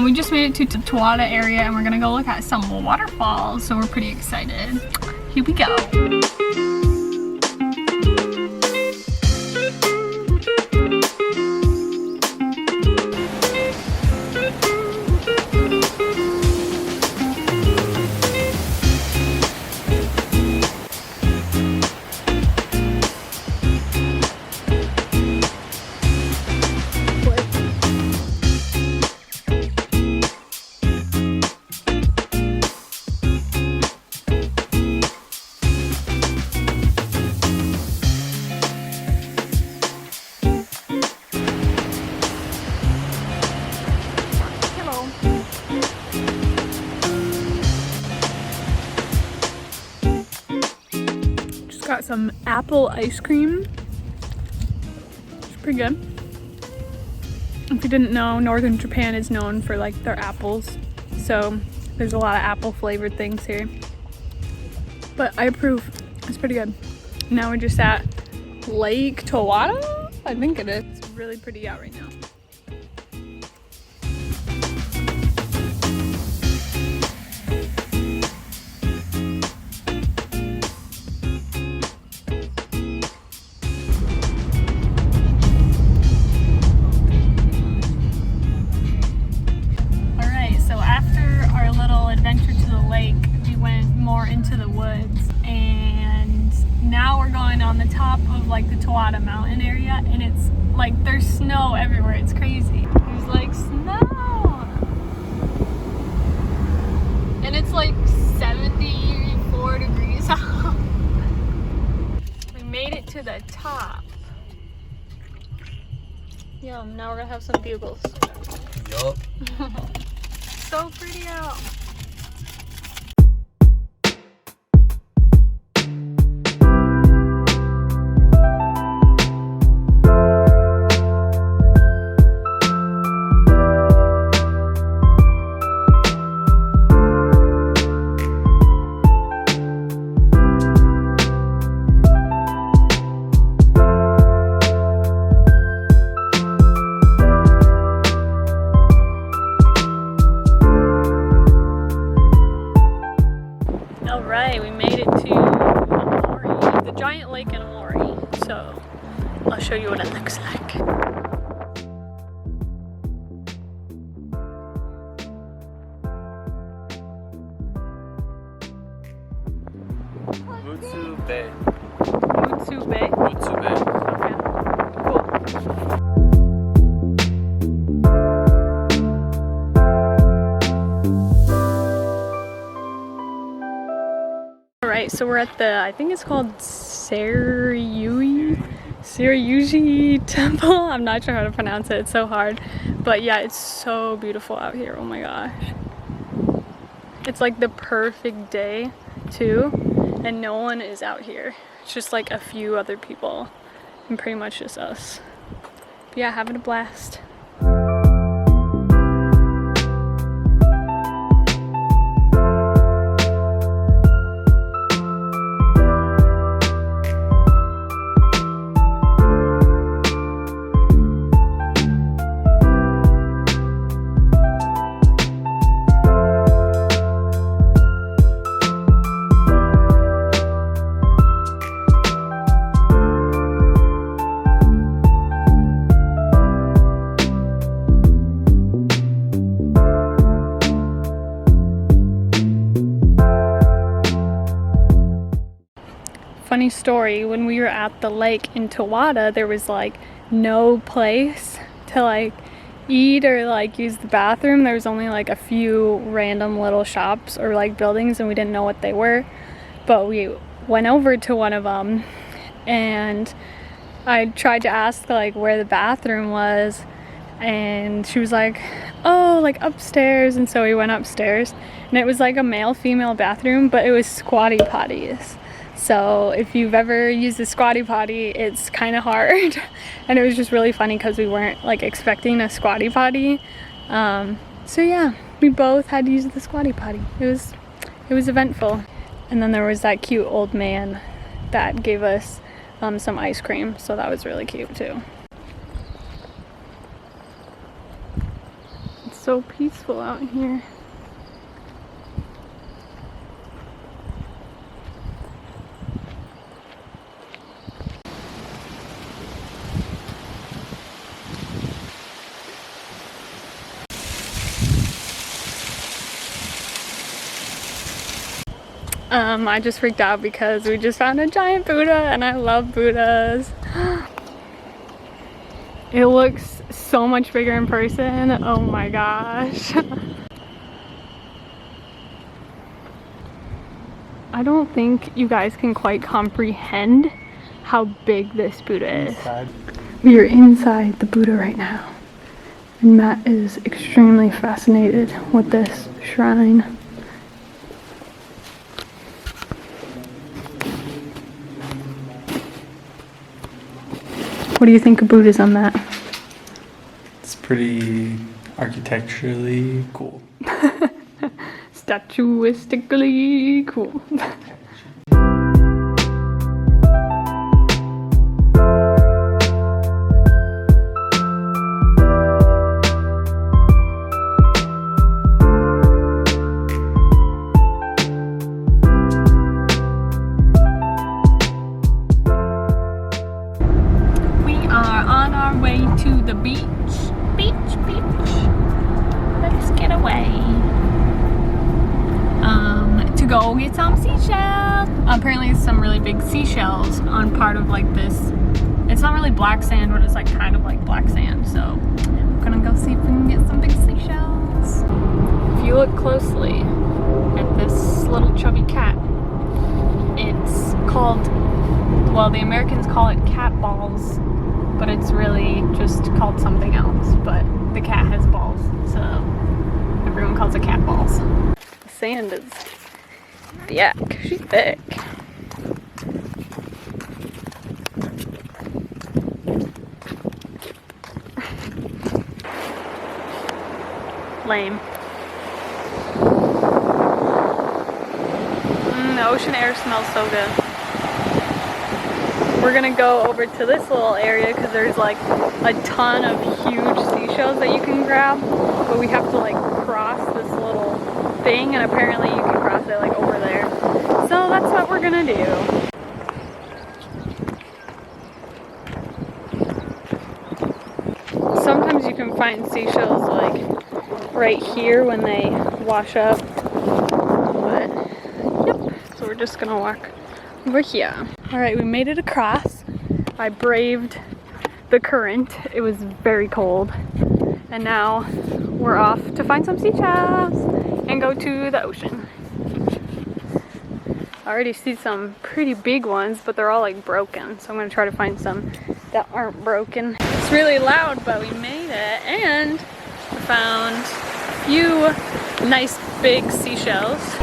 we just made it to the Tawada area and we're gonna go look at some waterfalls, so we're pretty excited. Here we go. Got some apple ice cream. It's pretty good. If you didn't know, northern Japan is known for like their apples, so there's a lot of apple flavored things here. But I approve. It's pretty good. Now we're just at Lake Tawada? I think it is. It's really pretty out right now. Into the woods, and now we're going on the top of like the Tawada mountain area, and it's like there's snow everywhere. It's crazy. There's like snow, and it's like 74 degrees out. We made it to the top. Yum, now we're gonna have some bugles. Yup. So pretty out. We made it to Aomori, the giant lake in Aomori. So I'll show you what it looks like. Mutsu Bay. Mutsu Bay? Mutsu Bay. Okay, cool. Alright, so we're at the, I think it's called Siriuji Temple. I'm not sure how to pronounce it, it's so hard. But yeah, it's so beautiful out here, oh my gosh. It's like the perfect day too, and no one is out here. It's just like a few other people, and pretty much just us. But yeah, having a blast. Funny story, when we were at the lake in Tawada, there was like no place to like eat or like use the bathroom. There was only like a few random little shops or like buildings, and we didn't know what they were. But we went over to one of them, and I tried to ask like where the bathroom was, and she was like, oh, like upstairs. And so we went upstairs, and it was like a male-female bathroom, but it was squatty potties. So if you've ever used a squatty potty, it's kind of hard. And it was just really funny because we weren't like expecting a squatty potty. So yeah, we both had to use the squatty potty. It was eventful. And then there was that cute old man that gave us some ice cream, so that was really cute too. It's so peaceful out in here. I just freaked out because we just found a giant Buddha and I love Buddhas. It looks so much bigger in person. Oh my gosh. I don't think you guys can quite comprehend how big this Buddha is. We are inside the Buddha right now. And Matt is extremely fascinated with this shrine. What do you think of Buddhism, Matt? It's pretty architecturally cool. Statuistically cool. Go get some seashells. Apparently some really big seashells on part of like this. It's not really black sand, but it's like kind of like black sand. So I'm gonna go see if we can get some big seashells. If you look closely at this little chubby cat, it's called, well, the Americans call it cat balls, but it's really just called something else. But the cat has balls, so everyone calls it cat balls. The sand is thick. She's thick. Lame. The ocean air smells so good. We're gonna go over to this little area because there's like a ton of huge seashells that you can grab, but we have to like cross this little thing, and apparently you can cross it like over there. So that's what we're gonna do. Sometimes you can find seashells like right here when they wash up, but yep, so we're just gonna walk over here. All right, we made it across. I braved the current. It was very cold, and now we're off to find some seashells and go to the ocean. I already see some pretty big ones, but they're all like broken. So I'm gonna try to find some that aren't broken. It's really loud, but we made it, and we found a few nice big seashells.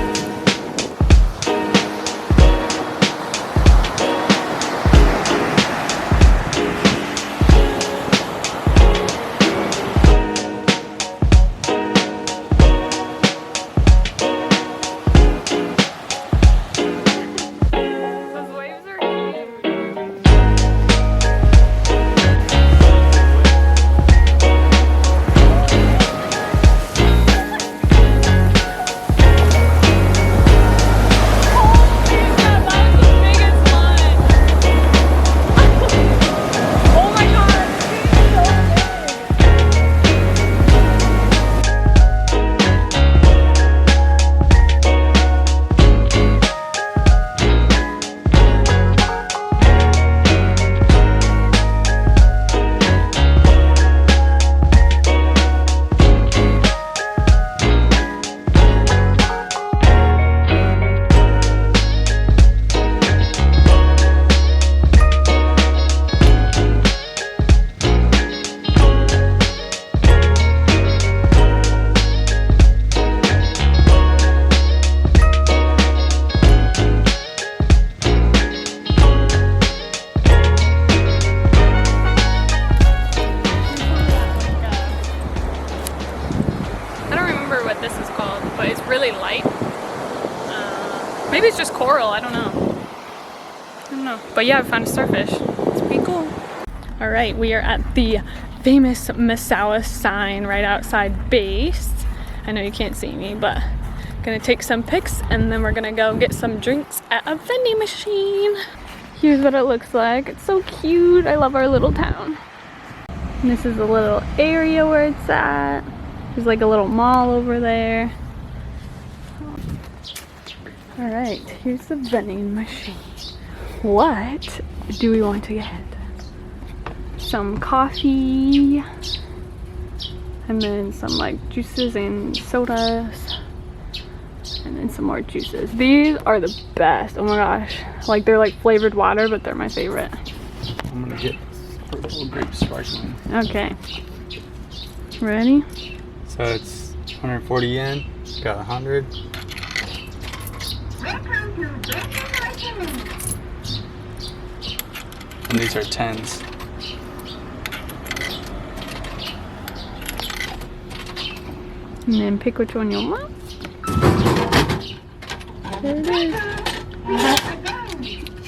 Maybe it's just coral, I don't know. But yeah, I found a starfish. It's pretty cool. All right, we are at the famous Misawa Sign right outside base. I know you can't see me, but I'm gonna take some pics and then we're gonna go get some drinks at a vending machine. Here's what it looks like. It's so cute. I love our little town. And this is a little area where it's at. There's like a little mall over there. All right, here's the vending machine. What do we want to get? Some coffee, and then some like juices and sodas, and then some more juices. These are the best. Oh my gosh, like they're like flavored water, but they're my favorite. I'm gonna get purple grape sparkling. Okay, ready? So it's 140 yen, got 100. And these are 10s. And then pick which one you want. There it is.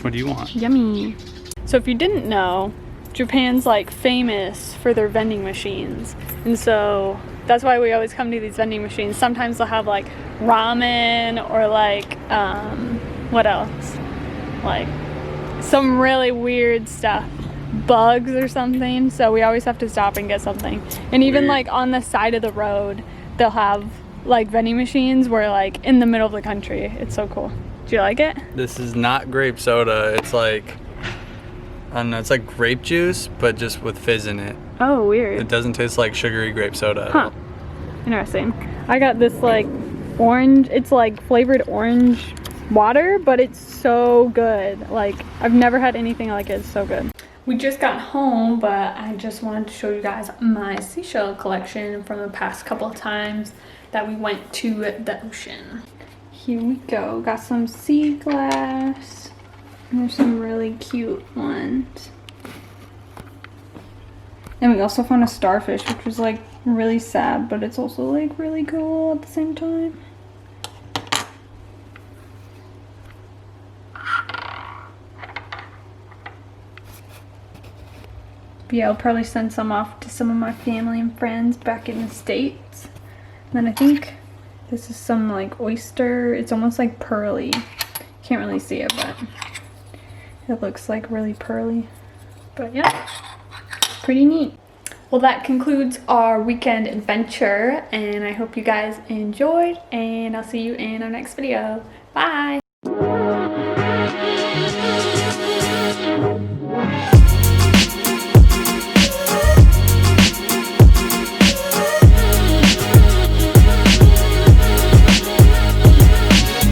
What do you want? Yummy. So if you didn't know, Japan's like famous for their vending machines. And so that's why we always come to these vending machines. Sometimes they'll have like ramen or like, what else? Like some really weird stuff. Bugs or something. So we always have to stop and get something. And even Weird. like on the side of the road, they'll have like vending machines where like in the middle of the country. It's so cool. Do you like it? This is not grape soda. It's like, I don't know, it's like grape juice, but just with fizz in it. Oh, weird. It doesn't taste like sugary grape soda at Huh. all. Interesting. I got this like orange, it's like flavored orange water, but it's so good. Like I've never had anything like it. It's so good. We just got home, but I just wanted to show you guys my Seashell collection from the past couple of times that we went to the ocean. Here we go. Got some sea glass. And there's some really cute ones. And we also found a starfish, which was like really sad, but it's also like really cool at the same time. But yeah, I'll probably send some off to some of my family and friends back in the States. And then I think this is some like oyster. It's almost like pearly. Can't really see it, but it looks like really pearly. But yeah, pretty neat. Well, that concludes our weekend adventure, and I hope you guys enjoyed, and I'll see you in our next video. Bye!